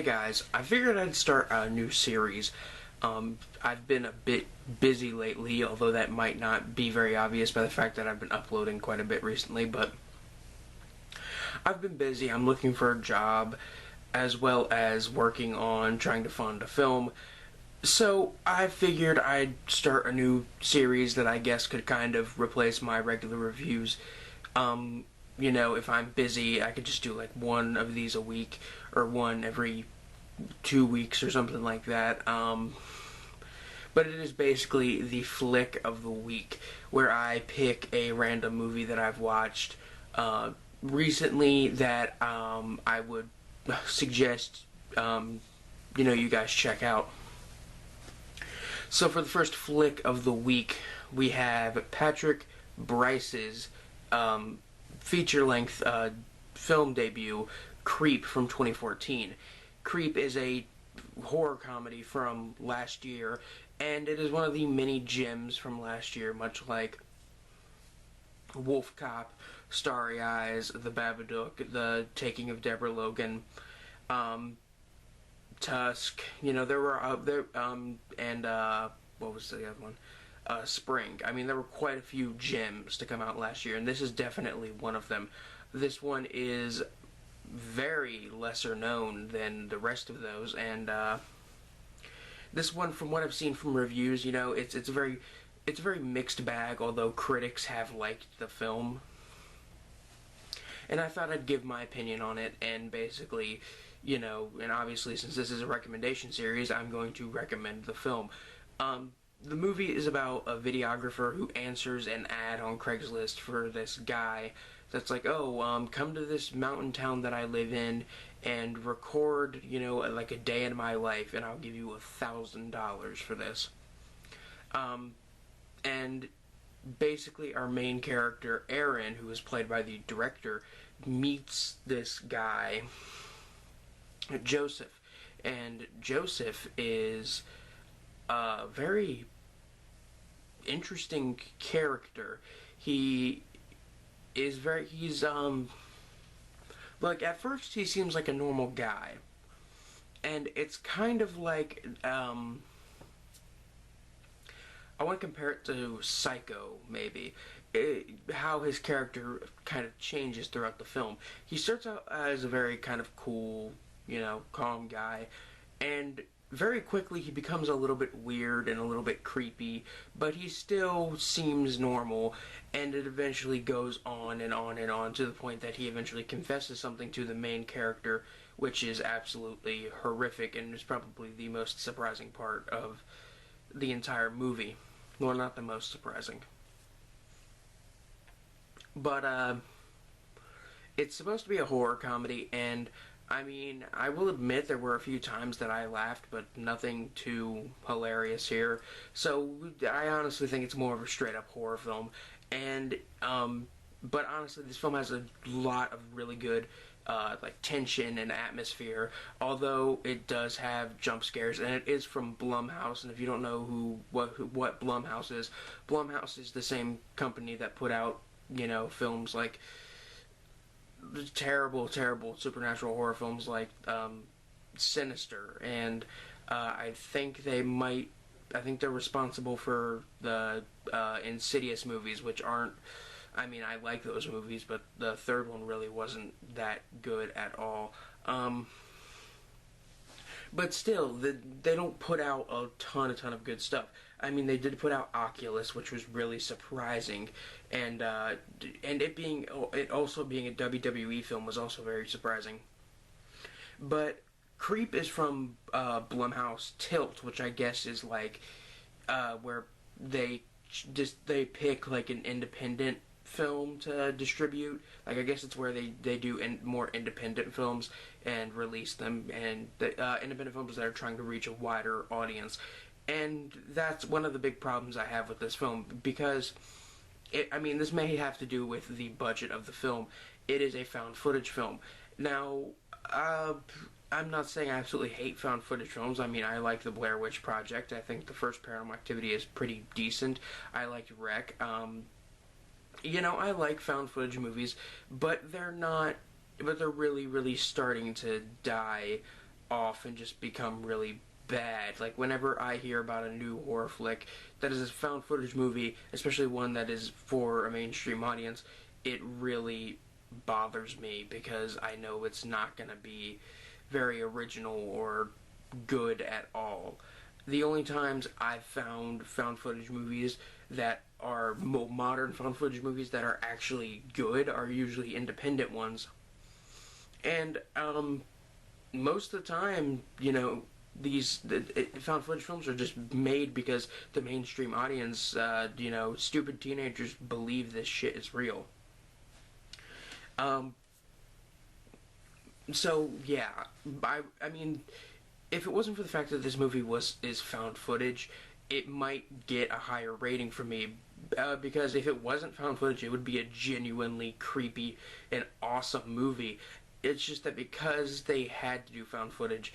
Hey guys, I figured I'd start a new series. I've been a bit busy lately, although that might not be very obvious by the fact that I've been uploading quite a bit recently, but I've been busy. I'm looking for a job as well as working on trying to fund a film. So I figured I'd start a new series that I guess could kind of replace my regular reviews. If I'm busy, I could just do like one of these a week or one every 2 weeks or something like that. But it is basically the flick of the week, where I pick a random movie that I've watched recently that I would suggest you guys check out. So for the first flick of the week, we have Patrick Brice's feature-length film debut, Creep, from 2014. Creep is a horror comedy from last year, and it is one of the many gems from last year, much like Wolf Cop, Starry Eyes, The Babadook, The Taking of Deborah Logan, Tusk. There were and what was the other one? Spring. I mean, there were quite a few gems to come out last year, and this is definitely one of them. This one is very lesser known than the rest of those, and this one, from what I've seen from reviews, it's a very mixed bag. Although critics have liked the film, and I thought I'd give my opinion on it, and basically, and obviously since this is a recommendation series, I'm going to recommend the film. The movie is about a videographer who answers an ad on Craigslist for this guy that's like, oh, come to this mountain town that I live in and record, like a day in my life, and I'll give you $1,000 for this. And basically our main character, Aaron, who is played by the director, meets this guy, Joseph. And Joseph is a very interesting character. He's like, at first he seems like a normal guy, and it's kind of like I want to compare it to Psycho, maybe. How his character kind of changes throughout the film. He starts out as a very kind of cool, calm guy, and very quickly he becomes a little bit weird and a little bit creepy, but he still seems normal, and it eventually goes on and on and on to the point that he eventually confesses something to the main character, which is absolutely horrific and is probably the most surprising part of the entire movie. Well, not the most surprising. But it's supposed to be a horror comedy, and I mean, I will admit there were a few times that I laughed, but nothing too hilarious here. So I honestly think it's more of a straight-up horror film. And but honestly, this film has a lot of really good like tension and atmosphere. Although it does have jump scares, and it is from Blumhouse. And if you don't know what Blumhouse is the same company that put out films like terrible supernatural horror films like Sinister, and I think they're responsible for the Insidious movies, which aren't, I mean, I like those movies, but the third one really wasn't that good at all. But still, they don't put out a ton of good stuff. I mean, they did put out Oculus, which was really surprising, and it also being a WWE film was also very surprising. But Creep is from Blumhouse Tilt, which I guess is like where they pick like an independent film to distribute. Like, I guess it's where they do more independent films and release them, and independent films that are trying to reach a wider audience. And that's one of the big problems I have with this film, because this may have to do with the budget of the film. It is a found footage film. Now, I'm not saying I absolutely hate found footage films. I mean, I like the Blair Witch Project. I think the first Paranormal Activity is pretty decent. I liked Wreck. I like found footage movies, but they're really, really starting to die off and just become really bad. Like, whenever I hear about a new horror flick that is a found footage movie, especially one that is for a mainstream audience, it really bothers me because I know it's not going to be very original or good at all. The only times I've found footage movies that are modern found footage movies that are actually good are usually independent ones. And most of the time, found footage films are just made because the mainstream audience, stupid teenagers believe this shit is real. Um, so yeah, I mean, if it wasn't for the fact that this movie is found footage, it might get a higher rating for me. Because if it wasn't found footage, it would be a genuinely creepy and awesome movie. It's just that because they had to do found footage,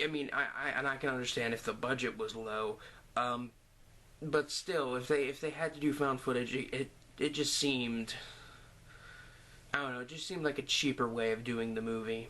I mean, I can understand if the budget was low, but still, if they had to do found footage, it just seemed, I don't know, it just seemed like a cheaper way of doing the movie.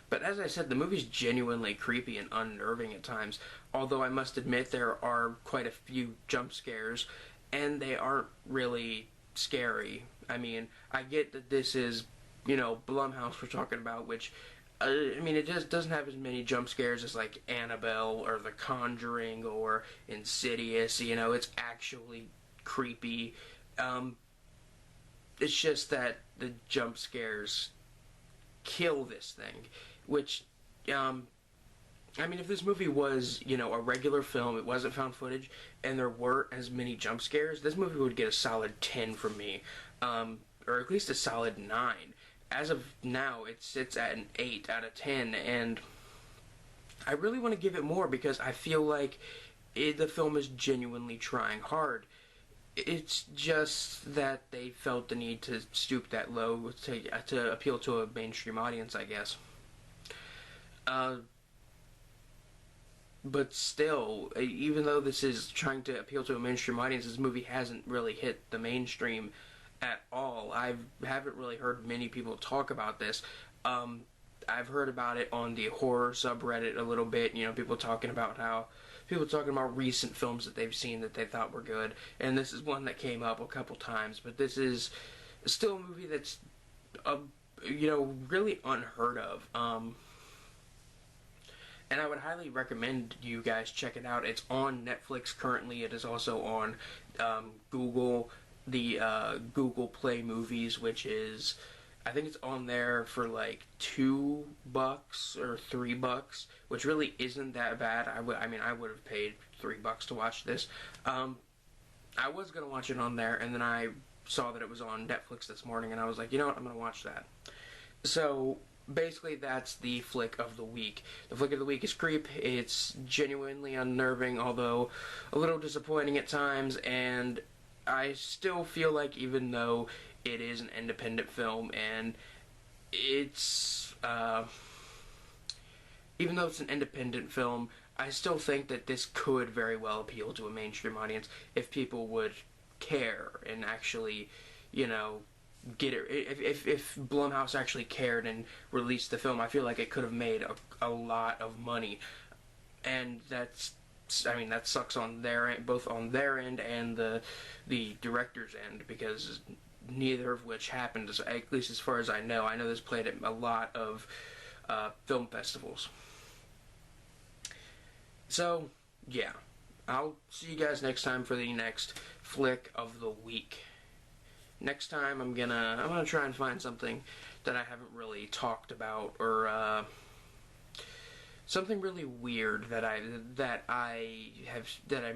But as I said, the movie's genuinely creepy and unnerving at times. Although I must admit there are quite a few jump scares, and they aren't really scary. I mean, I get that this is, Blumhouse we're talking about, which, I mean, it just doesn't have as many jump scares as, like, Annabelle or The Conjuring or Insidious. It's actually creepy. It's just that the jump scares kill this thing, which, I mean, if this movie was, a regular film, it wasn't found footage, and there weren't as many jump scares, this movie would get a solid 10 from me, or at least a solid 9. As of now, it sits at an 8 out of 10, and I really want to give it more because I feel like the film is genuinely trying hard. It's just that they felt the need to stoop that low to appeal to a mainstream audience, I guess. But still, even though this is trying to appeal to a mainstream audience, this movie hasn't really hit the mainstream at all. I haven't really heard many people talk about this. I've heard about it on the horror subreddit a little bit. People talking about recent films that they've seen that they thought were good, and this is one that came up a couple times. But this is still a movie that's, really unheard of. And I would highly recommend you guys check it out. It's on Netflix currently. It is also on Google, the Google Play Movies, which is, I think it's on there for like $2 or $3, which really isn't that bad. I would have paid $3 to watch this. I was gonna watch it on there, and then I saw that it was on Netflix this morning, and I was like, you know what, I'm gonna watch that. So basically, that's the flick of the week. The flick of the week is Creep. It's genuinely unnerving, although a little disappointing at times, and I still feel like even though it is an independent film and it's even though it's an independent film, I still think that this could very well appeal to a mainstream audience if people would care and actually, get it. If Blumhouse actually cared and released the film, I feel like it could have made a lot of money, and that sucks on their end, both on their end and the director's end, because neither of which happened, at least as far as I know. I know this played at a lot of film festivals. So, yeah. I'll see you guys next time for the next flick of the week. Next time I'm gonna try and find something that I haven't really talked about, or something really weird that I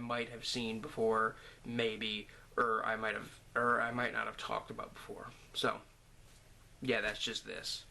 might have seen before, maybe, or I might not have talked about before. So, yeah, that's just this.